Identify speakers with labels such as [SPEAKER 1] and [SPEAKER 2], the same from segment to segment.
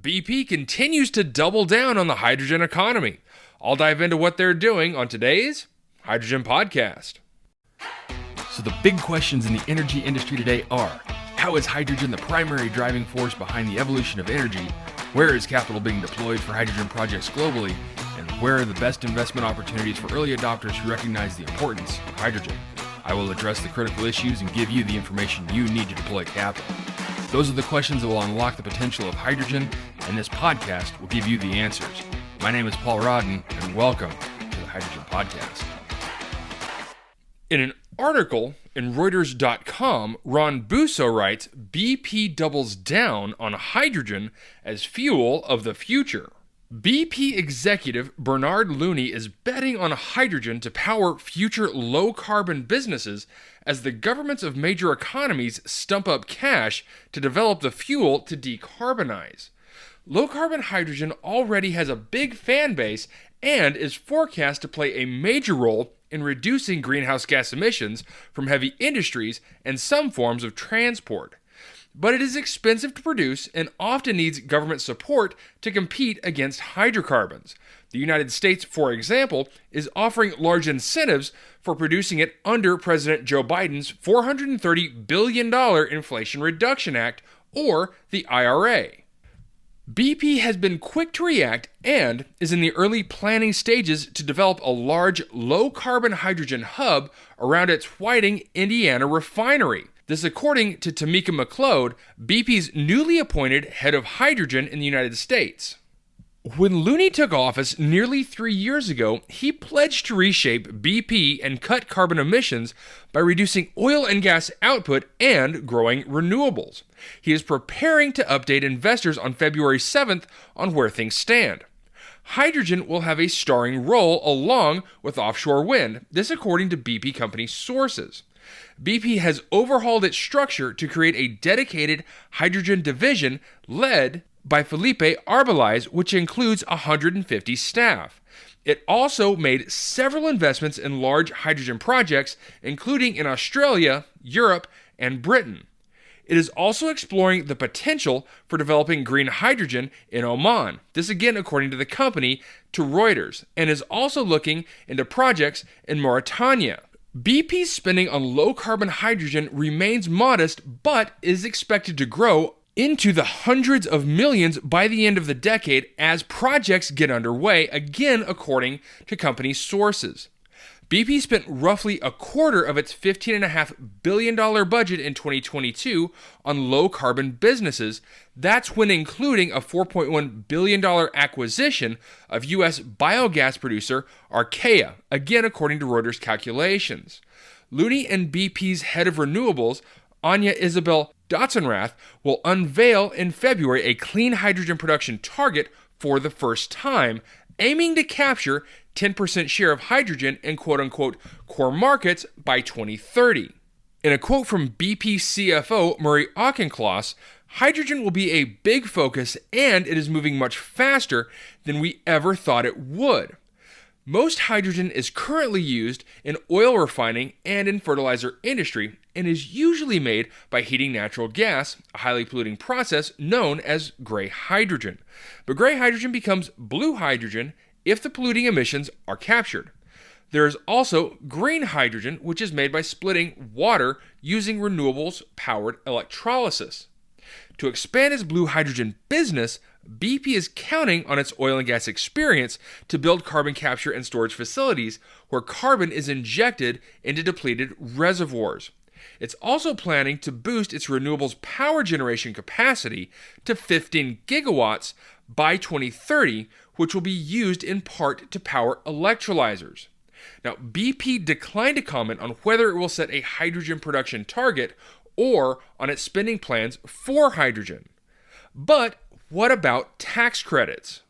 [SPEAKER 1] BP continues to double down on the hydrogen economy. I'll dive into what they're doing on today's Hydrogen Podcast.
[SPEAKER 2] So the big questions in the energy industry today are, how is hydrogen the primary driving force behind the evolution of energy? Where is capital being deployed for hydrogen projects globally? And where are the best investment opportunities for early adopters who recognize the importance of hydrogen? I will address the critical issues and give you the information you need to deploy capital. Those are the questions that will unlock the potential of hydrogen, and this podcast will give you the answers. My name is Paul Rodden, and welcome to the Hydrogen Podcast.
[SPEAKER 1] In an article in Reuters.com, Ron Busso writes, BP doubles down on hydrogen as fuel of the future. BP executive Bernard Looney is betting on hydrogen to power future low-carbon businesses as the governments of major economies stump up cash to develop the fuel to decarbonize. Low-carbon hydrogen already has a big fan base and is forecast to play a major role in reducing greenhouse gas emissions from heavy industries and some forms of transport. But it is expensive to produce and often needs government support to compete against hydrocarbons. The United States, for example, is offering large incentives for producing it under President Joe Biden's $430 billion Inflation Reduction Act, or the IRA. BP has been quick to react and is in the early planning stages to develop a large low-carbon hydrogen hub around its Whiting, Indiana refinery. This according to Tamika McLeod, BP's newly appointed head of hydrogen in the United States. When Looney took office nearly 3 years ago, he pledged to reshape BP and cut carbon emissions by reducing oil and gas output and growing renewables. He is preparing to update investors on February 7th on where things stand. Hydrogen will have a starring role along with offshore wind, this according to BP company sources. BP has overhauled its structure to create a dedicated hydrogen division led by Felipe Arbelais, which includes 150 staff. It also made several investments in large hydrogen projects, including in Australia, Europe, and Britain. It is also exploring the potential for developing green hydrogen in Oman, this again according to the company to Reuters, and is also looking into projects in Mauritania. BP's spending on low-carbon hydrogen remains modest, but is expected to grow into the hundreds of millions by the end of the decade as projects get underway, again according to company sources. BP spent roughly a quarter of its $15.5 billion budget in 2022 on low-carbon businesses. That's when including a $4.1 billion acquisition of U.S. biogas producer Archaea, again according to Reuters calculations. Looney and BP's head of renewables, Anya Isabel Dotzenrath, will unveil in February a clean hydrogen production target for the first time, aiming to capture 10% share of hydrogen in quote-unquote core markets by 2030. In a quote from BP CFO Murray Auchincloss, hydrogen will be a big focus and it is moving much faster than we ever thought it would. Most hydrogen is currently used in oil refining and in fertilizer industry and is usually made by heating natural gas, a highly polluting process known as gray hydrogen. But gray hydrogen becomes blue hydrogen if the polluting emissions are captured. There is also green hydrogen, which is made by splitting water using renewables-powered electrolysis. To expand its blue hydrogen business, BP is counting on its oil and gas experience to build carbon capture and storage facilities where carbon is injected into depleted reservoirs. It's also planning to boost its renewables power generation capacity to 15 gigawatts by 2030, which will be used in part to power electrolyzers. Now, BP declined to comment on whether it will set a hydrogen production target or on its spending plans for hydrogen. But what about tax credits?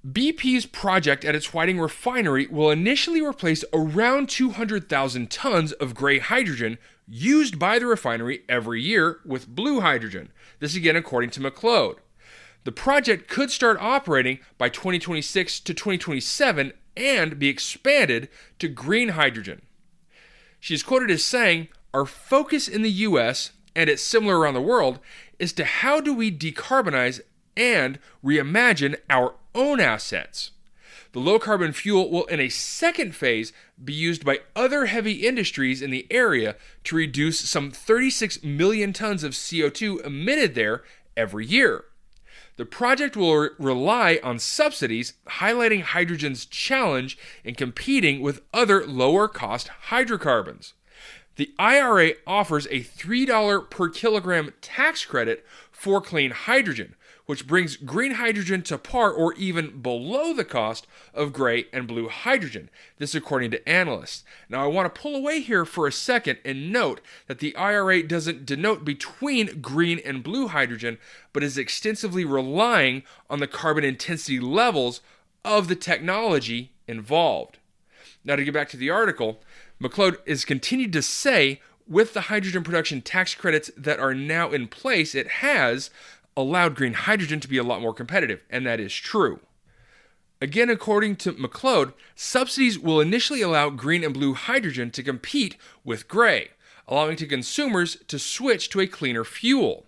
[SPEAKER 1] BP's project at its Whiting refinery will initially replace around 200,000 tons of gray hydrogen used by the refinery every year with blue hydrogen. This again according to McLeod. The project could start operating by 2026 to 2027 and be expanded to green hydrogen. She's quoted as saying, "Our focus in the U.S., and it's similar around the world, is to how do we decarbonize and reimagine our own assets. The low-carbon fuel will, in a second phase, be used by other heavy industries in the area to reduce some 36 million tons of CO2 emitted there every year. The project will rely on subsidies, highlighting hydrogen's challenge in competing with other lower-cost hydrocarbons. The IRA offers a $3 per kilogram tax credit for clean hydrogen, which brings green hydrogen to par or even below the cost of gray and blue hydrogen. This according to analysts. Now I want to pull away here for a second and note that the IRA doesn't denote between green and blue hydrogen, but is extensively relying on the carbon intensity levels of the technology involved. Now to get back to the article, McLeod is continued to say with the hydrogen production tax credits that are now in place, it has allowed green hydrogen to be a lot more competitive, and that is true. Again, according to McLeod, subsidies will initially allow green and blue hydrogen to compete with gray, allowing to consumers to switch to a cleaner fuel.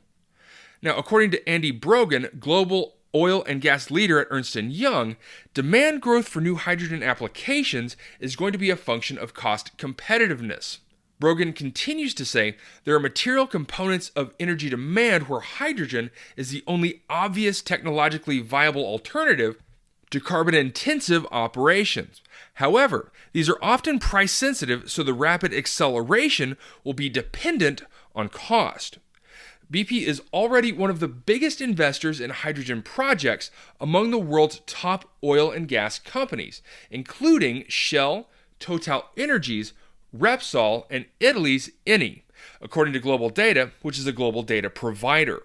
[SPEAKER 1] Now, according to Andy Brogan, global oil and gas leader at Ernst & Young, demand growth for new hydrogen applications is going to be a function of cost competitiveness. Brogan continues to say there are material components of energy demand where hydrogen is the only obvious technologically viable alternative to carbon-intensive operations. However, these are often price-sensitive, so the rapid acceleration will be dependent on cost. BP is already one of the biggest investors in hydrogen projects among the world's top oil and gas companies, including Shell, TotalEnergies, Repsol, and Italy's Eni, according to Global Data, which is a global data provider.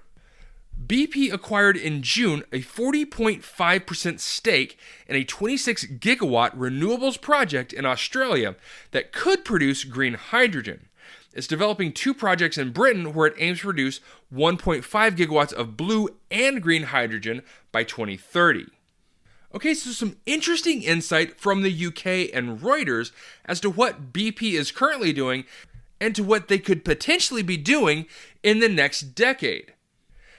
[SPEAKER 1] BP acquired in June a 40.5% stake in a 26 gigawatt renewables project in Australia that could produce green hydrogen. It's developing 2 projects in Britain where it aims to produce 1.5 gigawatts of blue and green hydrogen by 2030. Okay, so some interesting insight from the UK and Reuters as to what BP is currently doing and to what they could potentially be doing in the next decade.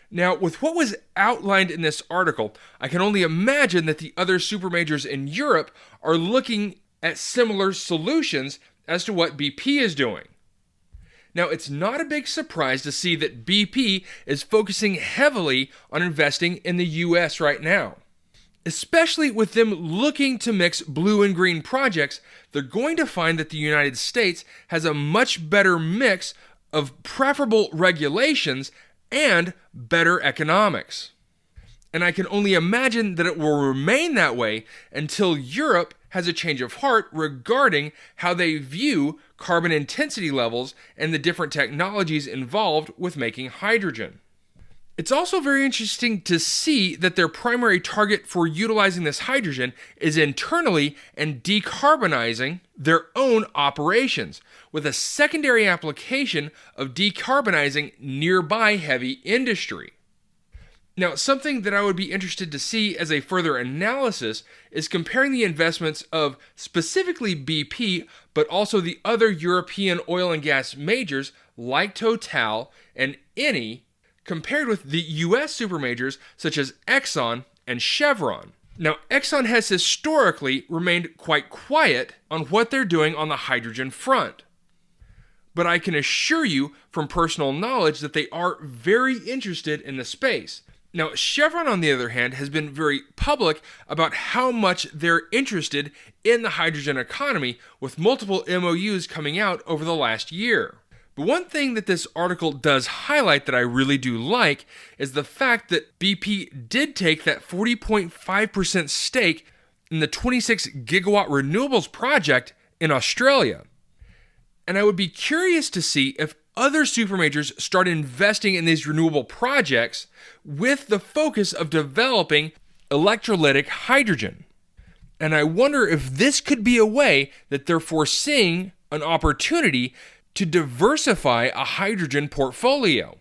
[SPEAKER 1] Now, with what was outlined in this article, I can only imagine that the other supermajors in Europe are looking at similar solutions as to what BP is doing. Now, it's not a big surprise to see that BP is focusing heavily on investing in the US right now. Especially with them looking to mix blue and green projects, they're going to find that the United States has a much better mix of preferable regulations and better economics. And I can only imagine that it will remain that way until Europe has a change of heart regarding how they view carbon intensity levels and the different technologies involved with making hydrogen. It's also very interesting to see that their primary target for utilizing this hydrogen is internally and decarbonizing their own operations, with a secondary application of decarbonizing nearby heavy industry. Now, something that I would be interested to see as a further analysis is comparing the investments of specifically BP, but also the other European oil and gas majors like Total and Eni, compared with the US supermajors such as Exxon and Chevron. Now, Exxon has historically remained quite quiet on what they're doing on the hydrogen front. But I can assure you from personal knowledge that they are very interested in the space. Now, Chevron, on the other hand, has been very public about how much they're interested in the hydrogen economy, with multiple MOUs coming out over the last year. But one thing that this article does highlight that I really do like is the fact that BP did take that 40.5% stake in the 26 gigawatt renewables project in Australia. And I would be curious to see if other supermajors start investing in these renewable projects with the focus of developing electrolytic hydrogen. And I wonder if this could be a way that they're foreseeing an opportunity to diversify a hydrogen portfolio.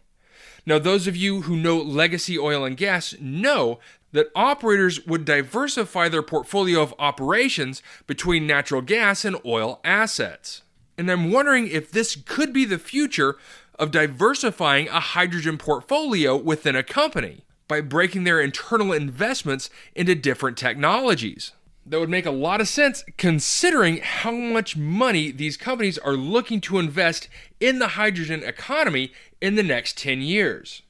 [SPEAKER 1] Now, those of you who know legacy oil and gas know that operators would diversify their portfolio of operations between natural gas and oil assets. And I'm wondering if this could be the future of diversifying a hydrogen portfolio within a company. by breaking their internal investments into different technologies. That would make a lot of sense considering how much money these companies are looking to invest in the hydrogen economy in the next 10 years.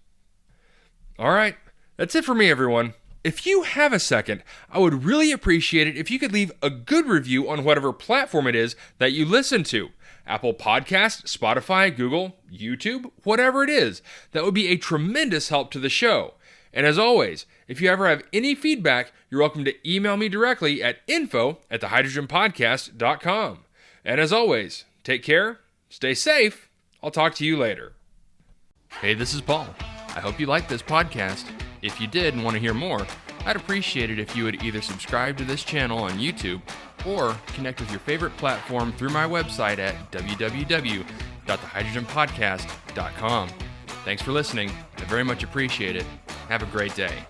[SPEAKER 1] All right, that's it for me, everyone. If you have a second, I would really appreciate it if you could leave a good review on whatever platform it is that you listen to. Apple Podcasts, Spotify, Google, YouTube, whatever it is. That would be a tremendous help to the show. And as always, if you ever have any feedback, you're welcome to email me directly at info@thehydrogenpodcast.com. And as always, take care, stay safe, I'll talk to you later.
[SPEAKER 2] Hey, this is Paul. I hope you liked this podcast. If you did and want to hear more, I'd appreciate it if you would either subscribe to this channel on YouTube or connect with your favorite platform through my website at www.thehydrogenpodcast.com. Thanks for listening. I very much appreciate it. Have a great day.